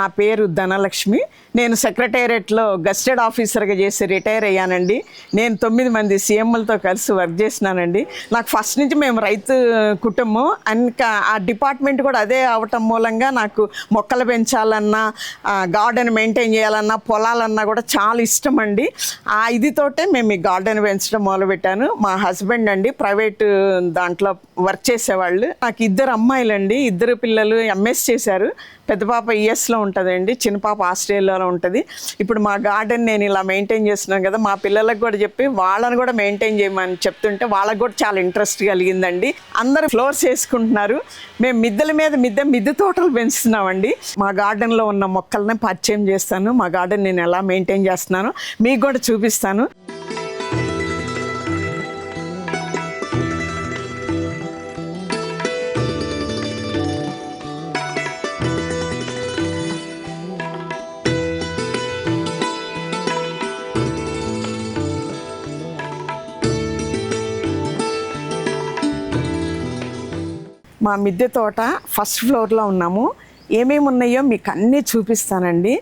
నా పేరు ధనలక్ష్మి. నేను సెక్రటేరియట్లో గస్టెడ్ ఆఫీసర్గా చేసి రిటైర్ అయ్యానండి. నేను 9 మంది సీఎంలతో కలిసి వర్క్ చేసినానండి. నాకు ఫస్ట్ నుంచి మేము రైతు కుటుంబం, ఇంకా ఆ డిపార్ట్మెంట్ కూడా అదే అవటం మూలంగా నాకు మొక్కలు పెంచాలన్నా, గార్డెన్ మెయింటైన్ చేయాలన్నా, పొలాలన్నా కూడా చాలా ఇష్టం అండి. ఆ ఇదితోటే మేము ఈ గార్డెన్ పెంచడం మొదలుపెట్టాను. మా హస్బెండ్ అండి ప్రైవేటు దాంట్లో వర్క్ చేసేవాళ్ళు. నాకు 2 అమ్మాయిలండి, 2 పిల్లలు ఎంఎస్ చేశారు. పెద్ద పాప యుఎస్లో ఉంటుందండి, చిన్న పాప ఆస్ట్రేలియాలో ఉంటుంది. ఇప్పుడు మా గార్డెన్ నేను ఇలా మెయింటైన్ చేస్తున్నాను కదా, మా పిల్లలకు కూడా చెప్పి వాళ్ళని కూడా మెయింటైన్ చేయమని చెప్తుంటే వాళ్ళకు కూడా చాలా ఇంట్రెస్ట్ కలిగిందండి. అందరూ ఫ్లోర్స్ వేసుకుంటున్నారు. మేము మిద్దెల మీద మిద్దె తోటలు పెంచుతున్నామండి. మా గార్డెన్లో ఉన్న మొక్కల్ని పరిచయం చేస్తాను. మా గార్డెన్ నేను ఎలా మెయింటైన్ చేస్తున్నానో మీకు కూడా చూపిస్తాను. మా మిద్దె తోట ఫస్ట్ ఫ్లోర్లో ఉన్నాము. ఏమేమి ఉన్నాయో మీకు అన్నీ చూపిస్తానండి.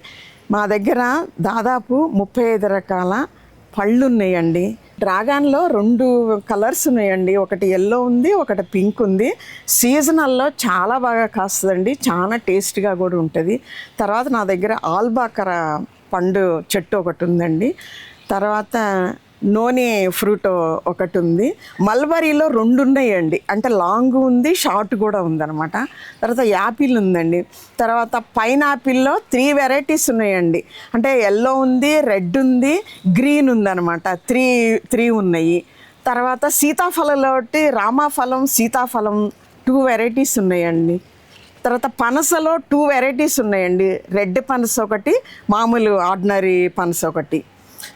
మా దగ్గర దాదాపు 35 రకాల పళ్ళు ఉన్నాయండి. డ్రాగన్లో 2 కలర్స్ ఉన్నాయండి, ఒకటి ఎల్లో ఉంది, ఒకటి పింక్ ఉంది. సీజనల్లో చాలా బాగా కాస్తుందండి, చాలా టేస్ట్గా కూడా ఉంటుంది. తర్వాత నా దగ్గర ఆల్బాకర పండు చెట్టు ఒకటి ఉందండి. తర్వాత నోని ఫ్రూట్ ఒకటి ఉంది. మల్బరీలో 2 ఉన్నాయండి, అంటే లాంగ్ ఉంది, షార్ట్ కూడా ఉందన్నమాట. తర్వాత యాపిల్ ఉందండి. తర్వాత పైనాపిల్లో 3 వెరైటీస్ ఉన్నాయండి, అంటే ఎల్లో ఉంది, రెడ్ ఉంది, గ్రీన్ ఉందన్నమాట. 3 ఉన్నాయి. తర్వాత సీతాఫలంలో రామాఫలం, సీతాఫలం 2 వెరైటీస్ ఉన్నాయండి. తర్వాత పనసలో 2 వెరైటీస్ ఉన్నాయండి, రెడ్ పనస ఒకటి, మామూలు ఆర్డినరీ పనస ఒకటి.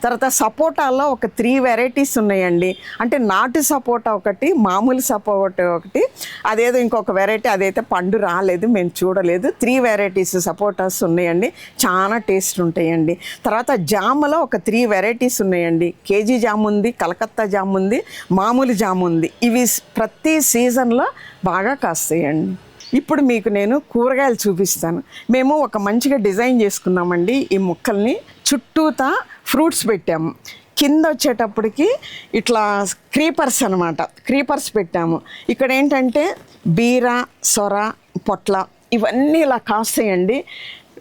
తర్వాత సపోటాలో ఒక 3 వెరైటీస్ ఉన్నాయండి, అంటే నాటు సపోటా ఒకటి, మామూలు సపోటా ఒకటి, అదేదో ఇంకొక వెరైటీ, అదైతే పండు రాలేదు, మేము చూడలేదు. 3 వెరైటీస్ సపోటాస్ ఉన్నాయండి, చాలా టేస్ట్ ఉంటాయండి. తర్వాత జామలో ఒక 3 వెరైటీస్ ఉన్నాయండి, కేజీ జామ్ ఉంది, కలకత్తా జామ్ ఉంది, మామూలు జామ్ ఉంది. ఇవి ప్రతి సీజన్లో బాగా కాస్తాయండి. ఇప్పుడు మీకు నేను కూరగాయలు చూపిస్తాను. మేము ఒక మంచిగా డిజైన్ చేసుకున్నామండి. ఈ మొక్కల్ని చుట్టూతా ఫ్రూట్స్ పెట్టాము. కింద వచ్చేటప్పటికి ఇట్లా క్రీపర్స్ అనమాట, క్రీపర్స్ పెట్టాము. ఇక్కడ ఏంటంటే బీర, సొర, పొట్ల ఇవన్నీ ఇలా కాస్తాయండి.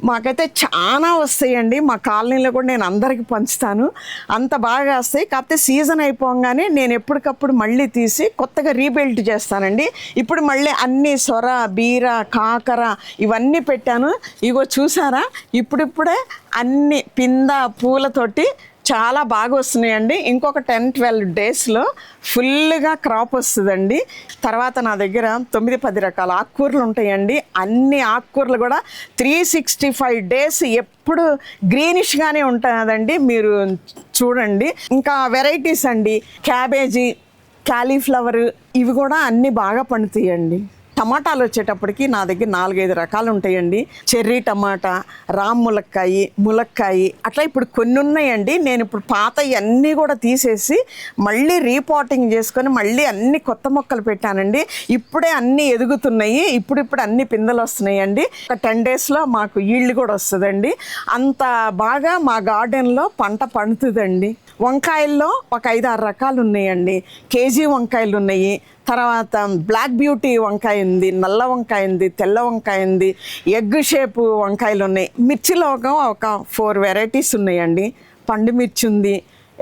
మాకైతే చాలా వస్తాయండి. మా కాలనీలో కూడా నేను అందరికీ పంచుతాను, అంత బాగా వస్తాయి. కాకపోతే సీజన్ అయిపోగానే నేను ఎప్పటికప్పుడు మళ్ళీ తీసి కొత్తగా రీబిల్డ్ చేస్తానండి. ఇప్పుడు మళ్ళీ అన్ని సొర, బీర, కాకర ఇవన్నీ పెట్టాను. ఇగో చూసారా, ఇప్పుడిప్పుడే అన్ని పింద పూలతోటి చాలా బాగా వస్తున్నాయండి. ఇంకొక 10-12 డేస్లో ఫుల్గా క్రాప్ వస్తుందండి. తర్వాత నా దగ్గర 9-10 రకాల ఆకుకూరలు ఉంటాయండి. అన్ని ఆకుకూరలు కూడా 365 డేస్ ఎప్పుడు గ్రీనిష్గానే ఉంటుందండి, మీరు చూడండి. ఇంకా వెరైటీస్ అండి, క్యాబేజీ, కాలీఫ్లవర్ ఇవి కూడా అన్నీ బాగా పండుతాయండి. టమాటాలు వచ్చేటప్పటికి నా దగ్గర 4-5 రకాలు ఉంటాయండి. చెర్రీ టమాటా, రామ్ ములక్కాయి అట్లా ఇప్పుడు కొన్ని ఉన్నాయండి. నేను ఇప్పుడు పాత అన్నీ కూడా తీసేసి మళ్ళీ రీపాటింగ్ చేసుకొని మళ్ళీ అన్ని కొత్త మొక్కలు పెట్టానండి. ఇప్పుడే అన్నీ ఎదుగుతున్నాయి, ఇప్పుడు అన్ని పిందెలు వస్తున్నాయండి. ఒక 10 డేస్లో మాకు ఈల్డ్ కూడా వస్తుందండి. అంత బాగా మా గార్డెన్లో పంట పండుతుందండి. వంకాయల్లో ఒక 5-6 రకాలు ఉన్నాయండి. కేజీ వంకాయలు ఉన్నాయి, తర్వాత బ్లాక్ బ్యూటీ వంకాయ ఉంది, నల్ల వంకాయ ఉంది, తెల్ల వంకాయ ఉంది, ఎగ్ షేపు వంకాయలు ఉన్నాయి. మిర్చిలో ఒక 4 వెరైటీస్ ఉన్నాయండి. పండు మిర్చి ఉంది,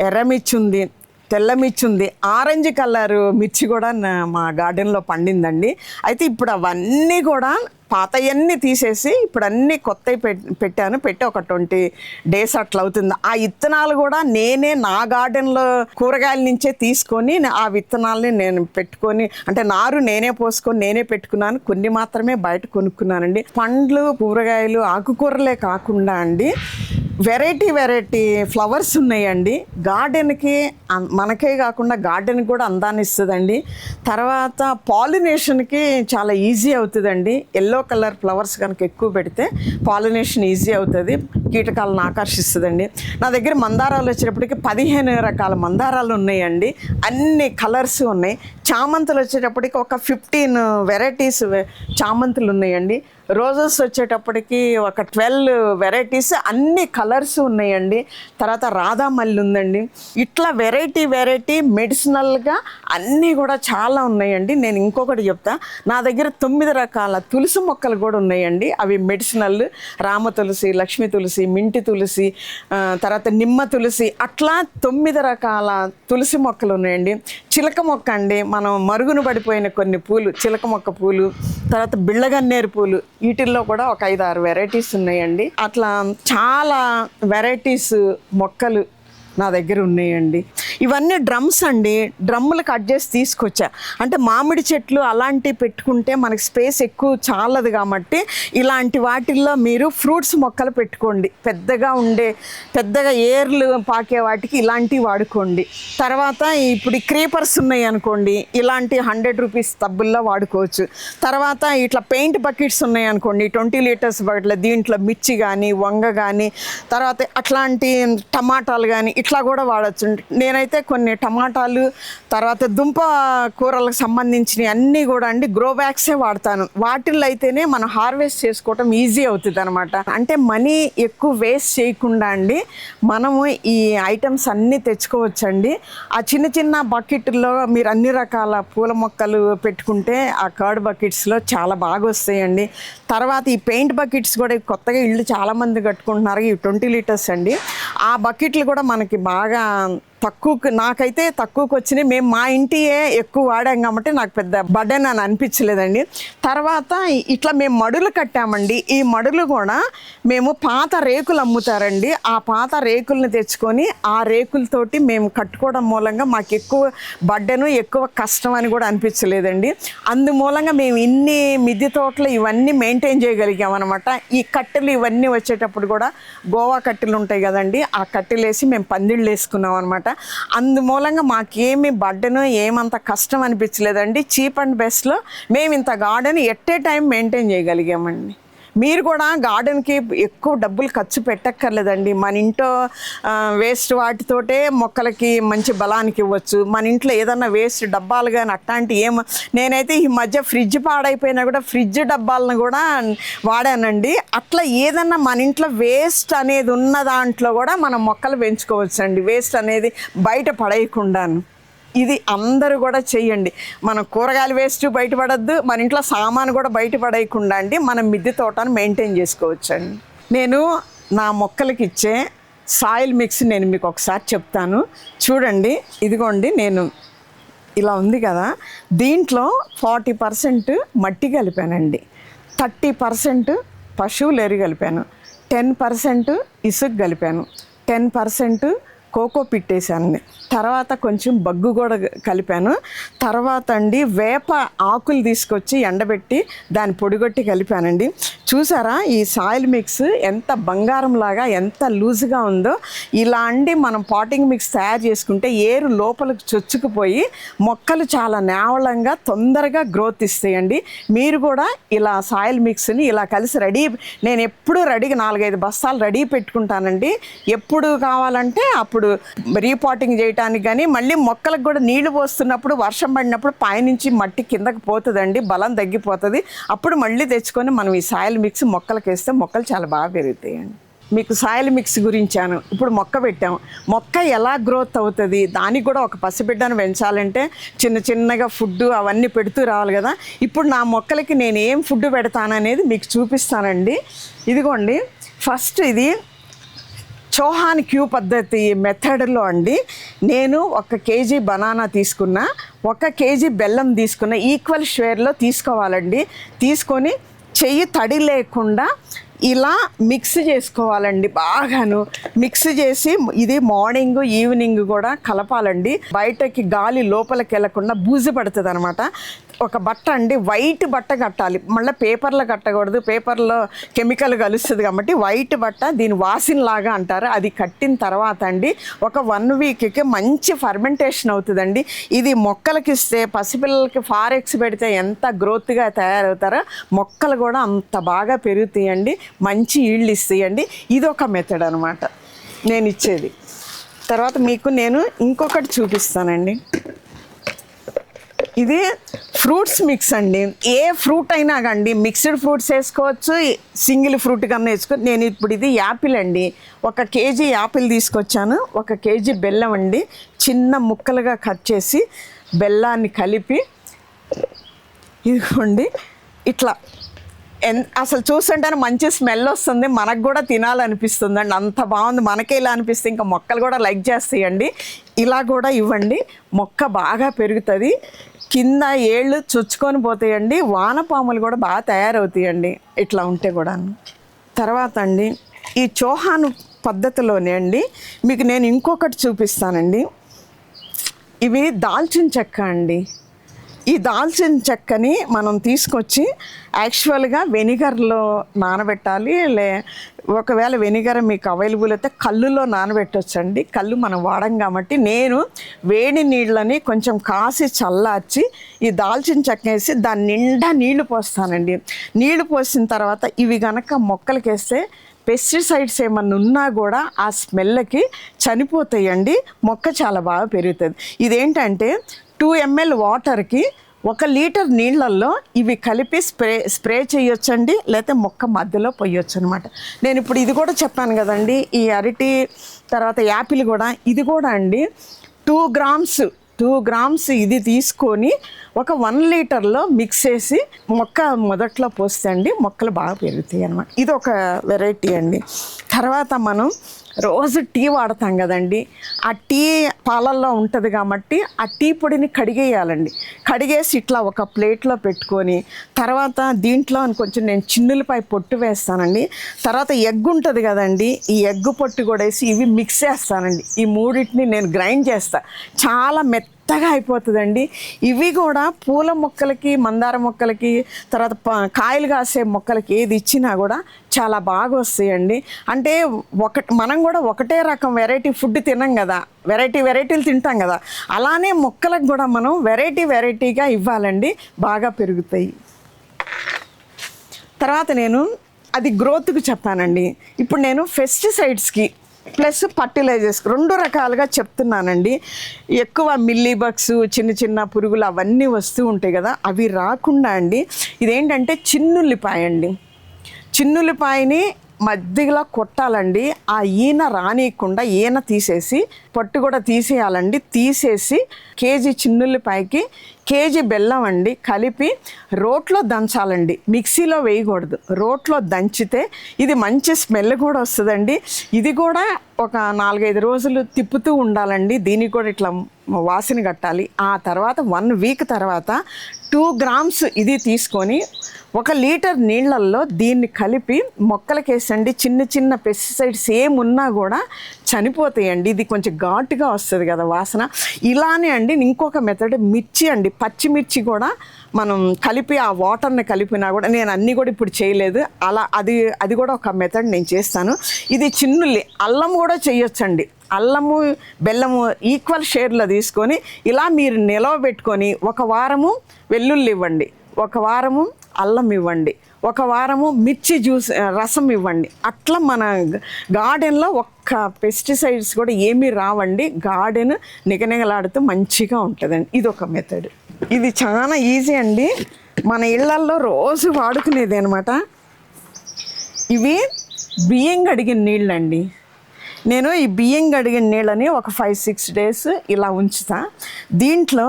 ఎర్ర మిర్చి ఉంది, తెల్ల మిర్చి ఉంది, ఆరెంజ్ కలర్ మిర్చి కూడా మా గార్డెన్లో పండిందండి. అయితే ఇప్పుడు అవన్నీ కూడా పాతయన్నీ తీసేసి ఇప్పుడు అన్నీ కొత్తవి పెట్టాను. పెట్టి ఒక 20 డేస్ అట్లా అవుతుంది. ఆ విత్తనాలు కూడా నేనే నా గార్డెన్లో కూరగాయల నుంచే తీసుకొని ఆ విత్తనాలని నేను పెట్టుకొని, అంటే నారు నేనే పోసుకొని నేనే పెట్టుకున్నాను. కొన్ని మాత్రమే బయట కొనుక్కున్నానండి. పండ్లు, కూరగాయలు, ఆకుకూరలే కాకుండా అండి వెరైటీ ఫ్లవర్స్ ఉన్నాయండి. గార్డెన్కి మనకే కాకుండా గార్డెన్కి కూడా అందాన్ని ఇస్తుందండి. తర్వాత పాలినేషన్కి చాలా ఈజీ అవుతుందండి. ఎల్లో కలర్ ఫ్లవర్స్ కనుక ఎక్కువ పెడితే పాలినేషన్ ఈజీ అవుతుంది, కీటకాలను ఆకర్షిస్తుందండి. నా దగ్గర మందారాలు వచ్చేటప్పటికి 15 రకాల మందారాలు ఉన్నాయండి, అన్ని కలర్స్ ఉన్నాయి. చామంతులు వచ్చేటప్పటికి ఒక 15 వెరైటీస్ చామంతులు ఉన్నాయండి. రోజెస్ వచ్చేటప్పటికి ఒక 12 వెరైటీస్, అన్ని కలర్స్ ఉన్నాయండి. తర్వాత రాధామల్లి ఉందండి. ఇట్లా వెరైటీ మెడిసినల్గా అన్నీ కూడా చాలా ఉన్నాయండి. నేను ఇంకొకటి చెప్తా, నా దగ్గర 9 రకాల తులసి మొక్కలు కూడా ఉన్నాయండి. అవి మెడిసినల్, రామ తులసి, లక్ష్మీ తులసి, మింటి తులసి, తర్వాత నిమ్మ తులసి, అట్లా 9 రకాల తులసి మొక్కలు ఉన్నాయండి. చిలక మొక్క అండి, మనం మరుగున పడిపోయిన కొన్ని పూలు, చిలక మొక్క పూలు, తర్వాత బిళ్ళగన్నేరు పూలు, వీటిల్లో కూడా ఒక 5-6 వెరైటీస్ ఉన్నాయండి. అట్లా చాలా వెరైటీస్ మొక్కలు నా దగ్గర ఉన్నాయండి. ఇవన్నీ డ్రమ్స్ అండి, డ్రమ్ములు కట్ చేసి తీసుకొచ్చా. అంటే మామిడి చెట్లు అలాంటివి పెట్టుకుంటే మనకి స్పేస్ ఎక్కువ చాలదు కాబట్టి ఇలాంటి వాటిల్లో మీరు ఫ్రూట్స్ మొక్కలు పెట్టుకోండి. పెద్దగా ఏర్లు పాకే వాటికి ఇలాంటివి వాడుకోండి. తర్వాత ఇప్పుడు క్రీపర్స్ ఉన్నాయి అనుకోండి, ఇలాంటి 100 రూపీస్ టబ్బుల్లో వాడుకోవచ్చు. తర్వాత ఇట్లా పెయింట్ బకెట్స్ ఉన్నాయి అనుకోండి, 20 లీటర్స్ బకెట్లో, దీంట్లో మిర్చి కానీ, వంగ కానీ, తర్వాత అట్లాంటి టమాటాలు కానీ ఇట్లా కూడా వాడచ్చు. నేనైతే కొన్ని టమాటాలు, తర్వాత దుంప కూరలకు సంబంధించినవి అన్నీ కూడా అండి గ్రో బ్యాగ్సే వాడతాను. వాటిల్లో అయితేనే మనం హార్వెస్ట్ చేసుకోవటం ఈజీ అవుతుంది అనమాట. అంటే మనీ ఎక్కువ వేస్ట్ చేయకుండా అండి మనము ఈ ఐటమ్స్ అన్నీ తెచ్చుకోవచ్చండి. ఆ చిన్న బకెట్లో మీరు అన్ని రకాల పూల మొక్కలు పెట్టుకుంటే ఆ కర్డ్ బకెట్స్లో చాలా బాగా వస్తాయండి. తర్వాత ఈ పెయింట్ బకెట్స్ కూడా కొత్తగా ఇళ్ళు చాలామంది కట్టుకుంటున్నారు, ఈ 20 లీటర్స్ అండి. ఆ బకెట్లు కూడా మనకి బాగా నాకైతే తక్కువకి వచ్చినాయి. మేము మా ఇంటియే ఎక్కువ వాడాం కాబట్టి నాకు పెద్ద బర్డెన్ అని అనిపించలేదండి. తర్వాత ఇట్లా మేము మడులు కట్టామండి. ఈ మడులు కూడా మేము పాత రేకులు అమ్ముతారండి. ఆ పాత రేకుల్ని తెచ్చుకొని ఆ రేకులతోటి మేము కట్టుకోవడం మూలంగా మాకు ఎక్కువ బర్డెను, ఎక్కువ కష్టం అని కూడా అనిపించలేదండి. అందుమూలంగా మేము ఇన్ని మిద్దె తోటలు ఇవన్నీ మెయింటైన్ చేయగలిగాం అనమాట. ఈ కట్టెలు ఇవన్నీ వచ్చేటప్పుడు కూడా గోవా కట్టెలు ఉంటాయి కదండి, ఆ కట్టెలు వేసి మేము పందిళ్ళు వేసుకున్నాం అనమాట. అందుమూలంగా మాకేమి బర్డెను, ఏమంత కష్టం అనిపించలేదండి. చీప్ అండ్ బెస్ట్లో మేము ఇంత garden at a time maintain చేయగలిగామండి. మీరు కూడా గార్డెన్కి ఎక్కువ డబ్బులు ఖర్చు పెట్టక్కర్లేదండి. మన ఇంట్లో వేస్ట్ వాటితోటే మొక్కలకి మంచి బలానికి ఇవ్వచ్చు. మన ఇంట్లో ఏదన్నా వేస్ట్ డబ్బాలు కానీ అట్లాంటి నేనైతే ఈ మధ్య ఫ్రిడ్జ్ పాడైపోయినా కూడా ఫ్రిడ్జ్ డబ్బాలను కూడా వాడానండి. అట్లా ఏదన్నా మన ఇంట్లో వేస్ట్ అనేది ఉన్న దాంట్లో కూడా మనం మొక్కలు పెంచుకోవచ్చు అండి. వేస్ట్ అనేది బయట పడేయకుండాను. ఇది అందరూ కూడా చెయ్యండి. మనం కూరగాయలు వేస్ట్ బయటపడద్దు, మన ఇంట్లో సామాను కూడా బయటపడేయకుండా అండి మనం మిద్దె తోటను మెయింటైన్ చేసుకోవచ్చు అండి. నేను నా మొక్కలకి ఇచ్చే సాయిల్ మిక్స్ నేను మీకు ఒకసారి చెప్తాను చూడండి. ఇదిగోండి, నేను ఇలా ఉంది కదా, దీంట్లో 40% మట్టి కలిపానండి, 30% పశువులు ఎరువు కలిపాను, 10% ఇసుక కలిపాను, 10% కోకో పిట్టేసాను, తర్వాత కొంచెం బగ్గు కూడా కలిపాను. తర్వాత అండి వేప ఆకులు తీసుకొచ్చి ఎండబెట్టి దాన్ని పొడిగొట్టి కలిపానండి. చూసారా ఈ సాయిల్ మిక్స్ ఎంత బంగారంలాగా ఎంత లూజ్గా ఉందో. ఇలా అండి మనం పాటింగ్ మిక్స్ తయారు చేసుకుంటే ఏరు లోపలికి చొచ్చుకుపోయి మొక్కలు చాలా నేవళంగా తొందరగా గ్రోత్ ఇస్తాయండి. మీరు కూడా ఇలా సాయిల్ మిక్స్ని ఇలా కలిసి నేను ఎప్పుడూ రెడీగా 4-5 బస్తాలు రెడీ పెట్టుకుంటానండి. ఎప్పుడు కావాలంటే అప్పుడు రీపాటింగ్ చేయడానికి కానీ, మళ్ళీ మొక్కలకు కూడా నీళ్లు పోస్తున్నప్పుడు వర్షం పడినప్పుడు పైనుంచి మట్టి కిందకి పోతుందండి, బలం తగ్గిపోతుంది. అప్పుడు మళ్ళీ తెచ్చుకొని మనం ఈ సాయిల్ మిక్స్ మొక్కలకు వేస్తే మొక్కలు చాలా బాగా పెరుగుతాయండి. మీకు సాయిల్ మిక్స్ గురించాను. ఇప్పుడు మొక్క పెట్టాము, మొక్క ఎలా గ్రోత్ అవుతుంది, దానికి కూడా ఒక పసిబిడ్డను పెంచాలంటే చిన్నగా ఫుడ్ అవన్నీ పెడుతూ రావాలి కదా. ఇప్పుడు నా మొక్కలకి నేను ఏం ఫుడ్ పెడతాననేది మీకు చూపిస్తానండి. ఇదిగోండి, ఫస్ట్ ఇది చౌహాన్ క్యూ పద్ధతి మెథడ్లో అండి నేను 1 కేజీ బనానా తీసుకున్నా, 1 కేజీ బెల్లం తీసుకున్నా, ఈక్వల్ షేర్లో తీసుకోవాలండి. తీసుకొని చెయ్యి తడి లేకుండా ఇలా మిక్స్ చేసుకోవాలండి. బాగాను మిక్స్ చేసి ఇది మార్నింగ్ ఈవినింగ్ కూడా కలపాలండి. బయటకి గాలి లోపలికి వెళ్ళకుండా బూజు పడుతుంది అనమాట. ఒక బట్ట అండి, వైట్ బట్ట కట్టాలి, మళ్ళీ పేపర్లో కట్టకూడదు, పేపర్లో కెమికల్ కలుస్తుంది కాబట్టి వైట్ బట్ట, దీని వాసిన్లాగా అంటారు. అది కట్టిన తర్వాత అండి ఒక 1 వీక్కి మంచి ఫర్మెంటేషన్ అవుతుందండి. ఇది మొక్కలకి ఇస్తే, పసిపిల్లలకి ఫారెక్స్ పెడితే ఎంత గ్రోత్గా తయారవుతారో మొక్కలు కూడా అంత బాగా పెరుగుతాయండి, మంచి ఈళ్ళు ఇస్తాయండి. ఇది ఒక మెథడ్ అనమాట నేను ఇచ్చేది. తర్వాత మీకు నేను ఇంకొకటి చూపిస్తానండి. ఇది ఫ్రూట్స్ మిక్స్ అండి. ఏ ఫ్రూట్ అయినా కండి, మిక్స్డ్ ఫ్రూట్స్ వేసుకోవచ్చు, సింగిల్ ఫ్రూట్ కన్నా వేసుకోవచ్చు. నేను ఇప్పుడు ఇది యాపిల్ అండి, 1 కేజీ యాపిల్ తీసుకొచ్చాను. 1 కేజీ బెల్లం అండి, చిన్న ముక్కలుగా కట్ చేసి బెల్లాన్ని కలిపి ఇదిగోండి ఇట్లా. అసలు చూస్తుంటేనే మంచి స్మెల్ వస్తుంది, మనకు కూడా తినాలనిపిస్తుంది అండి, అంత బాగుంది. మనకే ఇలా అనిపిస్తే ఇంకా మొక్కలు కూడా లైక్ చేస్తాయండి. ఇలా కూడా ఇవ్వండి, మొక్క బాగా పెరుగుతుంది. కింద ఏళ్ళు చుచ్చుకొని పోతాయండి, వానపాములు కూడా బాగా తయారవుతాయండి ఇట్లా ఉంటే కూడా. తర్వాత అండి ఈ చౌహాన్ పద్ధతిలోనే అండి మీకు నేను ఇంకొకటి చూపిస్తానండి. ఇవి దాల్చిన చెక్క అండి. ఈ దాల్చిన చెక్కని మనం తీసుకొచ్చి యాక్చువల్గా వెనిగర్లో నానబెట్టాలి. ఒకవేళ వెనిగర్ మీకు అవైలబుల్ అయితే కళ్ళులో నానబెట్టొచ్చండి. కళ్ళు మనం వాడం కాబట్టి నేను వేడి నీళ్ళని కొంచెం కాసి చల్లార్చి ఈ దాల్చిన చెక్క వేసి దాని నిండా నీళ్లు పోస్తానండి. నీళ్లు పోసిన తర్వాత ఇవి గనక మొక్కలకి వేస్తే పెస్టిసైడ్స్ ఏమన్నా ఉన్నా కూడా ఆ స్మెల్కి చనిపోతాయండి, మొక్క చాలా బాగా పెరుగుతుంది. ఇదేంటంటే 2 ml వాటర్కి 1 లీటర్ నీళ్ళల్లో ఇవి కలిపి స్ప్రే చేయొచ్చండి, లేకపోతే మొక్క మధ్యలో పోయొచ్చు అనమాట. నేను ఇప్పుడు ఇది కూడా చెప్పాను కదండి, ఈ అరటి తర్వాత యాపిల్ కూడా, ఇది కూడా అండి 2 గ్రామ్స్ ఇది తీసుకొని 1 లీటర్లో మిక్స్ చేసి మొక్క మొదట్లో పోస్తే అండి మొక్కలు బాగా పెరుగుతాయి అన్నమాట. ఇది ఒక వెరైటీ అండి. తర్వాత మనం రోజు టీ వాడతాం కదండి, ఆ టీ పాలల్లో ఉంటుంది కాబట్టి ఆ టీ పొడిని కడిగేయాలండి. కడిగేసి ఇట్లా ఒక ప్లేట్లో పెట్టుకొని తర్వాత దీంట్లో కొంచెం నేను చిన్నులపై పొట్టు వేస్తానండి. తర్వాత ఎగ్ ఉంటుంది కదండి, ఈ ఎగ్ పొట్టు కూడా వేసి ఇవి మిక్స్ చేస్తానండి. ఈ మూడింటిని నేను గ్రైండ్ చేస్తాను, చాలా మెత్తగా అయిపోతుందండి. ఇవి కూడా పూల మొక్కలకి, మందార మొక్కలకి, తర్వాత కాయలు కాసే మొక్కలకి ఏది ఇచ్చినా కూడా చాలా బాగా వస్తాయండి. అంటే మనం కూడా ఒకటే రకం వెరైటీ ఫుడ్ తినం కదా, వెరైటీలు తింటాం కదా, అలానే మొక్కలకు కూడా మనం వెరైటీగా ఇవ్వాలండి, బాగా పెరుగుతాయి. తర్వాత నేను అది గ్రోత్కి చెప్పానండి. ఇప్పుడు నేను పెస్టిసైడ్స్కి ప్లస్ ఫర్టిలైజర్స్ 2 రకాలుగా చెప్తున్నానండి. ఎక్కువ మిల్లీ బగ్స్, చిన్న పురుగులు అవన్నీ వస్తూ ఉంటాయి కదా, అవి రాకుండా అండి ఇదేంటంటే చిన్నుల్లిపాయ అండి. చిన్నుల్లిపాయని మధ్యలో కొట్టాలండి, ఆ ఈన రానియకుండా ఈన తీసేసి పొట్టు కూడా తీసేయాలండి. తీసేసి కేజీ చిన్నుల్లిపాయకి కేజీ బెల్లం అండి కలిపి రోట్లో దంచాలండి, మిక్సీలో వేయకూడదు. రోట్లో దంచితే ఇది మంచి స్మెల్ కూడా వస్తుందండి. ఇది కూడా ఒక 4-5 రోజులు తిప్పుతూ ఉండాలండి, దీనికి కూడా ఇట్లా వాసన కట్టాలి. ఆ తర్వాత 1 వీక్ తర్వాత 2 గ్రామ్స్ ఇది తీసుకొని 1 లీటర్ నీళ్ళల్లో దీన్ని కలిపి మొక్కలకేసండి. చిన్న పెస్టిసైడ్స్ ఏమున్నా కూడా చనిపోతాయండి. ఇది కొంచెం ఘాటుగా వస్తుంది కదా వాసన. ఇలానే అండి ఇంకొక మెథడ్ మిర్చి అండి, పచ్చిమిర్చి కూడా మనం కలిపి ఆ వాటర్ని కలిపినా కూడా, నేను అన్నీ కూడా ఇప్పుడు చేయలేదు, అలా అది కూడా ఒక మెథడ్ నేను చేస్తాను. ఇది చిన్నుల్లి, అల్లం కూడా చేయొచ్చండి. అల్లము బెల్లము ఈక్వల్ షేర్లో తీసుకొని ఇలా మీరు నిలవబెట్టుకొని 1 వారము వెల్లుల్లి ఇవ్వండి, 1 వారము అల్లం ఇవ్వండి, 1 వారము మిర్చి జ్యూస్ రసం ఇవ్వండి. అట్లా మన గార్డెన్లో ఒక్క పెస్టిసైడ్స్ కూడా ఏమీ రావండి, గార్డెన్ నిగనిగలాడుతూ మంచిగా ఉంటుందండి. ఇది ఒక మెథడ్. ఇది చాలా ఈజీ అండి, మన ఇళ్లల్లో రోజు వాడుకునేది అనమాట. ఇవి బియ్యం కడిగిన నీళ్ళండి. నేను ఈ బియ్యం కడిగిన నీళ్ళని ఒక 5-6 డేస్ ఇలా ఉంచుతా. దీంట్లో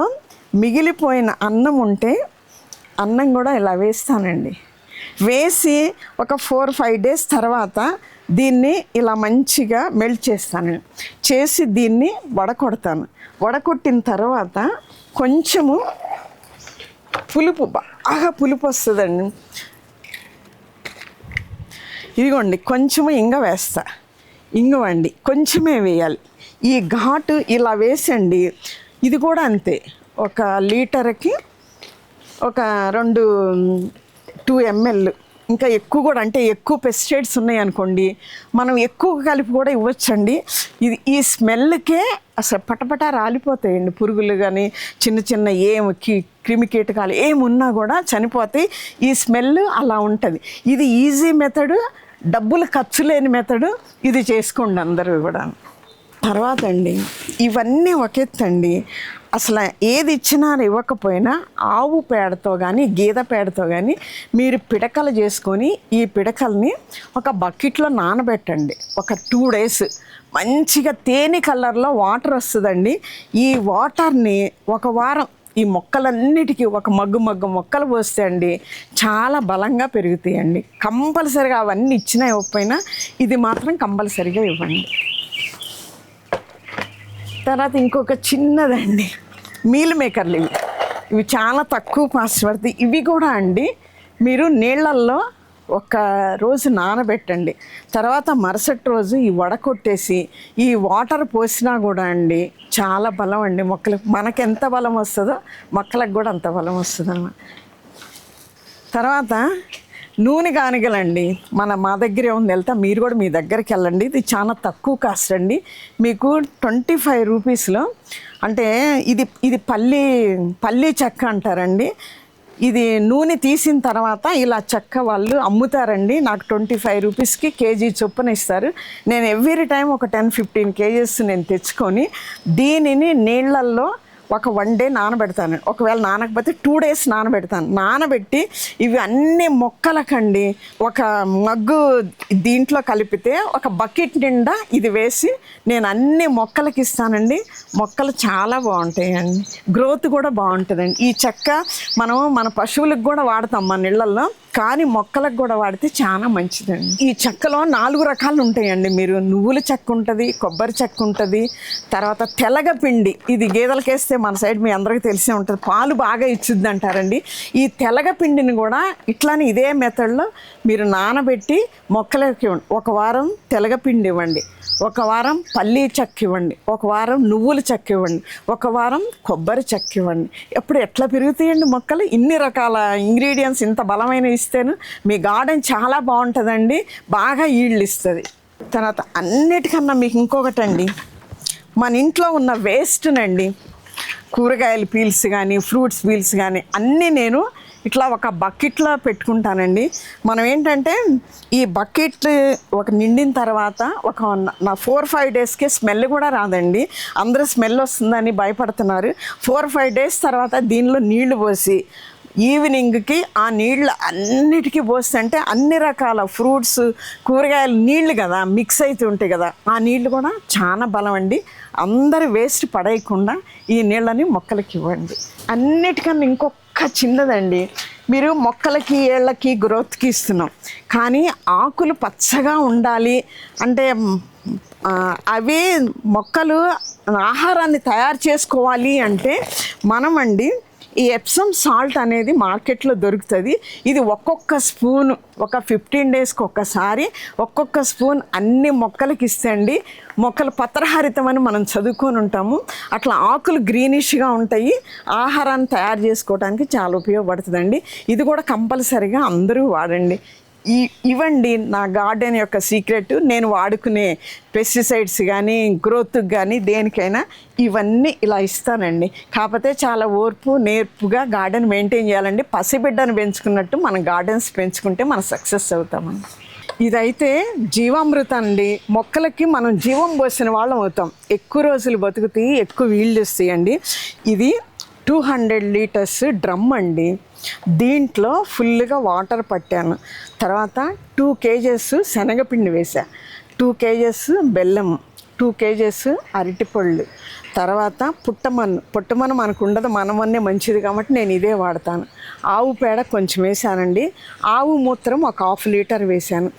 మిగిలిపోయిన అన్నం ఉంటే అన్నం కూడా ఇలా వేస్తానండి. వేసి ఒక 4-5 డేస్ తర్వాత దీన్ని ఇలా మంచిగా మెల్ట్ చేస్తాను. చేసి దీన్ని వడకొడతాను. వడకొట్టిన తర్వాత కొంచెము పులుపు, బాగా పులుపు వస్తుందండి. ఇదిగోండి కొంచెము ఇంగ వేస్తా. ఇంగువండి కొంచెమే వేయాలి. ఈ ఘాటు ఇలా వేసండి. ఇది కూడా అంతే, 1 లీటర్కి ఒక 2 ml. ఇంకా ఎక్కువ కూడా, అంటే ఎక్కువ పెస్టిసైడ్స్ ఉన్నాయి అనుకోండి, మనం ఎక్కువ కలిపి కూడా ఇవ్వచ్చండి. ఈ స్మెల్కే అసలు పటపట రాలిపోతాయండి పురుగులు, కానీ చిన్న క్రిమి కీటకాలు ఏమున్నా కూడా చనిపోతాయి. ఈ స్మెల్ అలా ఉంటుంది. ఇది ఈజీ మెథడు, డబ్బులు ఖర్చు లేని మెథడు. ఇది చేసుకోండి అందరూ కూడా. తర్వాత అండి ఇవన్నీ ఒక ఎత్తండి. అసలు ఏది ఇచ్చినా ఇవ్వకపోయినా ఆవు పేడతో కానీ గేదె పేడతో కానీ మీరు పిడకలు చేసుకొని ఈ పిడకల్ని ఒక బకెట్లో నానబెట్టండి. ఒక 2 days మంచిగా తేనె కలర్లో వాటర్ వస్తుందండి. ఈ వాటర్ని ఒక వారం ఈ మొక్కలన్నిటికీ ఒక మగ్గు మొక్కలు పోస్తే అండి చాలా బలంగా పెరుగుతాయండి. కంపల్సరిగా అవన్నీ ఇచ్చినా ఇవ్వకపోయినా ఇది మాత్రం కంపల్సరిగా ఇవ్వండి. తర్వాత ఇంకొక చిన్నదండి మీల్ మేకర్లు. ఇవి చాలా తక్కువ కాస్ట్ పడుతాయి. ఇవి కూడా అండి మీరు నీళ్ళల్లో ఒక రోజు నానబెట్టండి. తర్వాత మరుసటి రోజు ఈ వడకొట్టేసి ఈ వాటర్ పోసినా కూడా అండి చాలా బలం అండి మొక్కలకు. మనకు ఎంత బలం వస్తుందో మొక్కలకు కూడా అంత బలం వస్తుంది అన్నమాట. తర్వాత నూనె గానిగలండి మా దగ్గరే ఉంది, వెళ్తా మీరు కూడా మీ దగ్గరికి వెళ్ళండి. ఇది చాలా తక్కువ కాస్ట్ అండి. మీకు 25 రూపీస్లో, అంటే ఇది పల్లి చెక్క అంటారండి. ఇది నూనె తీసిన తర్వాత ఇలా చెక్క వాళ్ళు అమ్ముతారండి. నాకు 25 రూపీస్కి కేజీ చొప్పున ఇస్తారు. నేను ఎవ్రీ టైం ఒక 10-15 kgs నేను తెచ్చుకొని దీనిని నీళ్ళల్లో ఒక 1 day నానబెడతాను. ఒకవేళ నానకపోతే 2 days నానబెడతాను. నానబెట్టి ఇవి అన్ని మొక్కలకండి ఒక మగ్గు దీంట్లో కలిపితే ఒక బకెట్ నిండా ఇది వేసి నేను అన్ని మొక్కలకి ఇస్తానండి. మొక్కలు చాలా బాగుంటాయండి, గ్రోత్ కూడా బాగుంటుందండి. ఈ చెక్క మన పశువులకు కూడా వాడతాం మన ఇళ్ళల్లో, కానీ మొక్కలకు కూడా వాడితే చాలా మంచిదండి. ఈ చెక్కలో 4 రకాలు ఉంటాయండి. మీరు నువ్వుల చెక్క ఉంటుంది, కొబ్బరి చెక్క ఉంటుంది, తర్వాత తెలగపిండి. ఇది గేదెలకేస్తే మన సైడ్ మీ అందరికీ తెలిసే ఉంటుంది, పాలు బాగా ఇచ్చుద్ది అంటారండి. ఈ తెలగపిండిని కూడా ఇట్లానే ఇదే మెథడ్లో మీరు నానబెట్టి మొక్కలకి ఇవ్వండి. ఒక వారం తెలగపిండి ఇవ్వండి, ఒక వారం పల్లీ చెక్క ఇవ్వండి, ఒక వారం నువ్వుల చెక్క ఇవ్వండి, ఒక వారం కొబ్బరి చెక్క ఇవ్వండి. ఎప్పుడు ఎట్లా పెరుగుతాయండి మొక్కలు? ఇన్ని రకాల ఇంగ్రీడియంట్స్ ఇంత బలమైన ఇస్తేను మీ గార్డెన్ చాలా బాగుంటుందండి, బాగా ఈల్డ్ ఇస్తుంది. తర్వాత అన్నిటికన్నా మీకు ఇంకొకటండి, మన ఇంట్లో ఉన్న వేస్ట్నండి, కూరగాయల పీల్స్ కానీ ఫ్రూట్స్ పీల్స్ కానీ అన్నీ నేను ఇట్లా ఒక బకెట్లో పెట్టుకుంటానండి. మనం ఏంటంటే ఈ బకెట్ ఒక నిండిన తర్వాత ఒక 4-5 daysకే స్మెల్ కూడా రాదండి. అందరూ స్మెల్ వస్తుందని భయపడుతున్నారు. 4-5 days తర్వాత దీనిలో నీళ్లు పోసి ఈవినింగ్కి ఆ నీళ్ళు అన్నిటికీ పోస్తుంటే అన్ని రకాల ఫ్రూట్స్ కూరగాయలు నీళ్ళు కదా మిక్స్ అవుతూ ఉంటాయి కదా, ఆ నీళ్ళు కూడా చాలా బలం అండి. అందరు వేస్ట్ పడేయకుండా ఈ నీళ్ళని మొక్కలకి ఇవ్వండి. అన్నిటికన్నా ఇంకొక చిన్నదండి, మీరు మొక్కలకి ఏళ్ళకి గ్రోత్కి ఇస్తున్నాం, కానీ ఆకులు పచ్చగా ఉండాలి అంటే అవి మొక్కలు ఆహారాన్ని తయారు చేసుకోవాలి అంటే మనమండి ఈ ఎప్సమ్ సాల్ట్ అనేది మార్కెట్లో దొరుకుతుంది. ఇది ఒక్కొక్క స్పూన్ ఒక 15 daysకి ఒక్కసారి ఒక్కొక్క స్పూన్ అన్ని మొక్కలకి ఇస్తేండి మొక్కలు పత్రహరితం అని మనం చదువుకొని ఉంటాము. అట్లా ఆకులు గ్రీనిష్గా ఉంటాయి, ఆహారాన్ని తయారు చేసుకోవడానికి చాలా ఉపయోగపడుతుందండి. ఇది కూడా కంపల్సరీగా అందరూ వాడండి. ఇవండి నా గార్డెన్ యొక్క సీక్రెట్. నేను వాడుకునే పెస్టిసైడ్స్ కానీ గ్రోత్కి కానీ దేనికైనా ఇవన్నీ ఇలా ఇస్తానండి. కాకపోతే చాలా ఓర్పు నేర్పుగా గార్డెన్ మెయింటైన్ చేయాలండి. పసిబిడ్డను పెంచుకున్నట్టు మన గార్డెన్స్ పెంచుకుంటే మనం సక్సెస్ అవుతామండి. ఇదైతే జీవామృతం అండి. మొక్కలకి మనం జీవం పోసిన వాళ్ళం అవుతాం, ఎక్కువ రోజులు బతుకుతాయి, ఎక్కువ ఈల్డ్ వస్తాయండి. ఇది 200 liters డ్రమ్ అండి. దీంట్లో ఫుల్గా వాటర్ పట్టాను. తర్వాత 2 kgs శనగపిండి వేసా, 2 kgs బెల్లం, 2 kgs అరటిపళ్ళు, తర్వాత పుట్టమన్ను మనకు ఉండదు, మనమన్నే మంచిది కాబట్టి నేను ఇదే వాడతాను. ఆవు పేడ కొంచెం వేసానండి, ఆవు మూత్రం ఒక 1/2 liter వేసాను.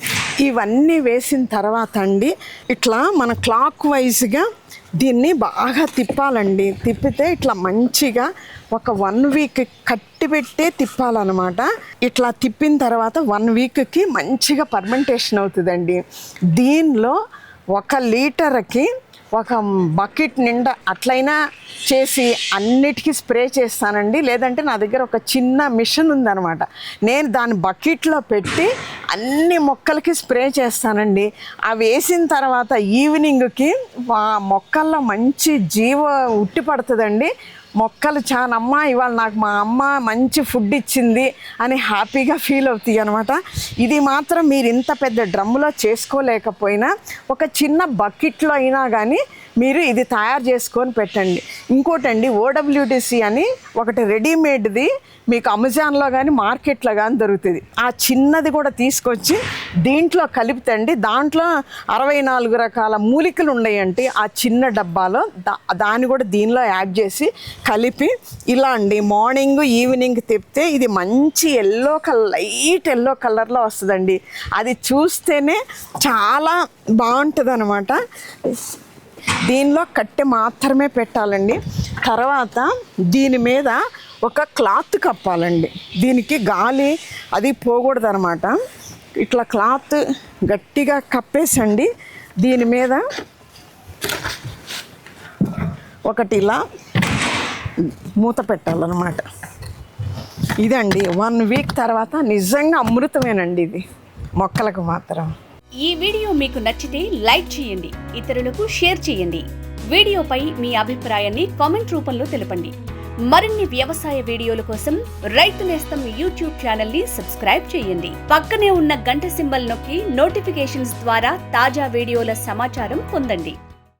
ఇవన్నీ వేసిన తర్వాత అండి ఇట్లా మన క్లాక్ వైజ్గా దీన్ని బాగా తిప్పాలండి. తిప్పితే ఇట్లా మంచిగా ఒక 1 week కట్టిపెట్టే తిప్పాలన్నమాట. ఇట్లా తిప్పిన తర్వాత 1 weekకి మంచిగా పర్మెంటేషన్ అవుతుందండి. దీనిలో 1 లీటర్కి ఒక బకెట్ నిండా అట్లయినా చేసి అన్నిటికీ స్ప్రే చేస్తానండి. లేదంటే నా దగ్గర ఒక చిన్న మిషన్ ఉందన్నమాట, నేను దాని బకెట్లో పెట్టి అన్ని మొక్కలకి స్ప్రే చేస్తానండి. అవి వేసిన తర్వాత ఈవినింగ్కి మొక్కల్లో మంచి జీవ ఉట్టి పడుతుందండి. మొక్కలు చాలా అమ్మ ఇవాళ నాకు మా అమ్మ మంచి ఫుడ్ ఇచ్చింది అని హ్యాపీగా ఫీల్ అవుతాయి అనమాట. ఇది మాత్రం మీరు ఇంత పెద్ద డ్రమ్ములో చేసుకోలేకపోయినా ఒక చిన్న బకెట్లో అయినా కానీ మీరు ఇది తయారు చేసుకొని పెట్టండి. ఇంకోటండి, ఓడబ్ల్యూడిసి అని ఒకటి రెడీమేడ్ది మీకు అమెజాన్లో కానీ మార్కెట్లో కానీ దొరుకుతుంది. ఆ చిన్నది కూడా తీసుకొచ్చి దీంట్లో కలిపితండి. దాంట్లో 64 రకాల మూలికలు ఉన్నాయండి ఆ చిన్న డబ్బాలో. దాన్ని కూడా దీనిలో యాడ్ చేసి కలిపి ఇలా అండి మార్నింగ్ ఈవినింగ్ తిప్పితే ఇది మంచి లైట్ ఎల్లో కలర్లో వస్తుందండి. అది చూస్తేనే చాలా బాగుంటుంది అనమాట. దీనిలో కట్టె మాత్రమే పెట్టాలండి. తర్వాత దీని మీద ఒక క్లాత్ కప్పాలండి. దీనికి గాలి అది పోకూడదు అనమాట. ఇట్లా క్లాత్ గట్టిగా కప్పేసండి దీని మీద ఒకటి ఇలా మూత పెట్టాలన్నమాట. ఇదండి 1 వీక్ తర్వాత నిజంగా అమృతమేనండి ఇది మొక్కలకు మాత్రం. ఈ వీడియో మీకు నచ్చితే లైక్ చేయండి, ఇతరులకు షేర్ చేయండి. వీడియోపై మీ అభిప్రాయాన్ని కామెంట్ రూపంలో తెలపండి. మరిన్ని వ్యవసాయ వీడియోల కోసం రైతు నేస్తం యూట్యూబ్ ఛానల్ ని సబ్స్క్రైబ్ చేయండి. పక్కనే ఉన్న గంట సింబల్ నొక్కి నోటిఫికేషన్స్ ద్వారా తాజా వీడియోల సమాచారం పొందండి.